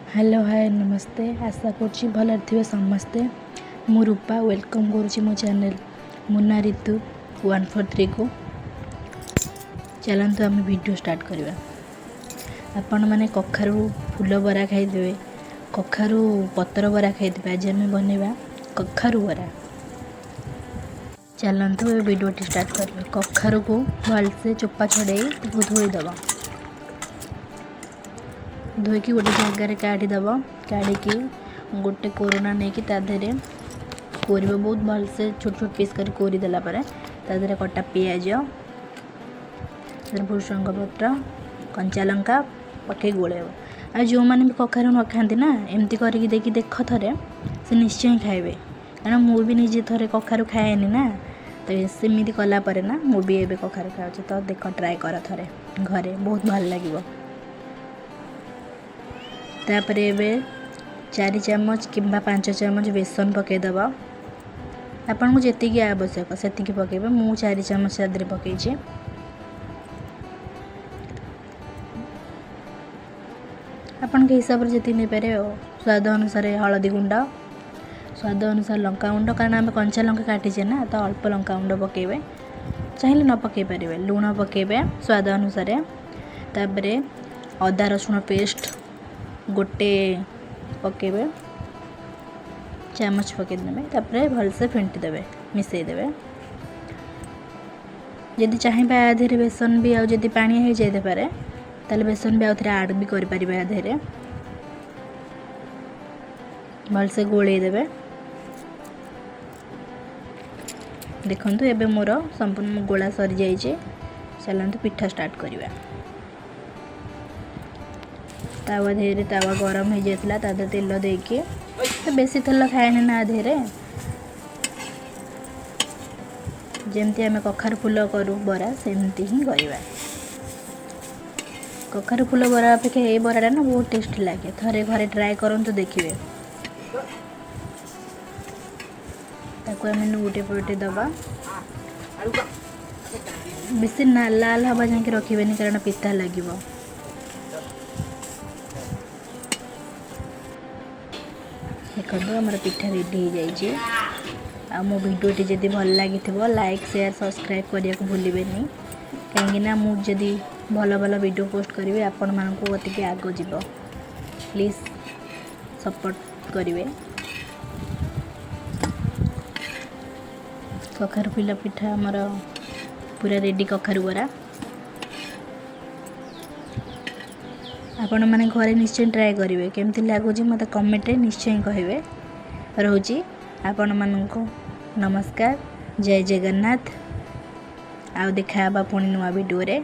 Hello hi नमस्ते आशा करुँची भल थे समस्ते मु रूपा वेलकम करुँची मो चैनल मुन्ना ऋतु 143 को चलते आम वीडियो स्टार्ट करवा। आपण मैंने कखारू फूल बरा खाईदे कखारू पतर बरा खाईदे। आज आम बनवा कखारू बरा। चलते वीडियो स्टार्ट करवा। कखारू को भलसे चोपा छड़े धोईदब धोईकी गोटे जगार काढ़ीदब काढ़ी गोटे कोरोना नहीं कि तादेरे कोर बहुत भलसे छोट छोट पीस कर कोरीदेला तादेरे कटा पियाज भृषंग पत्र कंचा लंका पके गोलेब। आ जो मैंने भी कखारू न खाती ना एमती करके देखी देख थे से निश्चय खाइबे कारण मु भी निजे थे कखारू खाएनी ना तो सेमती कलापर ना मु भी एबे कखारू खाऊँ तो देख ट्राए कर थे घरे बहुत भल लगे। तापर एबे 4 चामच कि 5 चामच बेसन पकईदब आपन को जेतिकी आवश्यक से पकेबे। मु 4 चामच आदि पकईचे। आपन के हिसाब से जी नहीं पारे स्वाद अनुसार हलदी गुंड स्वाद अनुसार लंका गुंड कारण आम कंचा लंका काटीचे ना तो अल्प लंका गुंड पकेबे चाहिए न पकई पारे। लुण पकेबे स्वाद अनुसार। तापर अदा रसुण पेस्ट गोटे पकेबे चामच पकईदे तापर भलसे फेंटी देवे मिसईदेवे। जदि चाहिए आधे बेसन भी आदि पानी हो जाए पारे ताले बेसन भी आउे आड भी करें आधे भलसे गोलईदेवे। देखु एबे मोर संपूर्ण गोला सरी जाइए। चलते पिठा स्टार्ट करवा। तावा धीरे तावा गरम हो जाता तादे तेल देके तो बेसी तेल खाएनि ना धीरे जमती आम कखारू फूल करूँ बरा सेमती ही करवा। कखारू फूल बरा अपेक्षा ये बराटा ना बहुत टेस्टी लगे थे घरे ट्राए करूँ तो देखिए। ताको आम नोटे पलटे दबा बेसी लाल हवा जाके रखिबेनी कारण पिता लगे। देखो हमारा पिठा रेडी हो जाइए। आ मो वीडियोटी जदि भल लगी लाइक शेयर सब्सक्राइब करने को भूलें कहीं मुझे भल भल वीडियो पोस्ट करी आपण मानक अति आग जीव प्लीज सपोर्ट करेंगे। कखारू फूल पिठा आमर पूरा रेडी कखारू बरा आपण मैंने घरे निश्चय ट्राए करेंगे केमती लगुच मत कमेंट निश्चय कहे। रोची आपण मानक नमस्कार जय जगन्नाथ। आ देखा पुणी नुआ वीडियो रे।